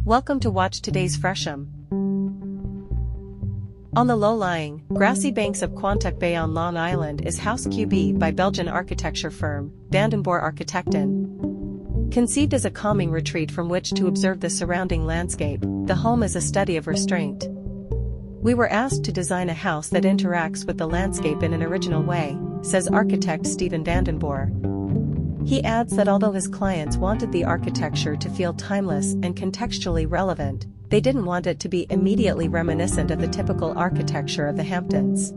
Welcome to watch today's Fresham. On the low-lying, grassy banks of Quantuck Bay on Long Island is House Q.B by Belgian architecture firm, Vandenborre Architecten. Conceived as a calming retreat from which to observe the surrounding landscape, the home is a study of restraint. We were asked to design a house that interacts with the landscape in an original way, says architect Steven Vandenborre. He adds that although his clients wanted the architecture to feel timeless and contextually relevant, they didn't want it to be immediately reminiscent of the typical architecture of the Hamptons.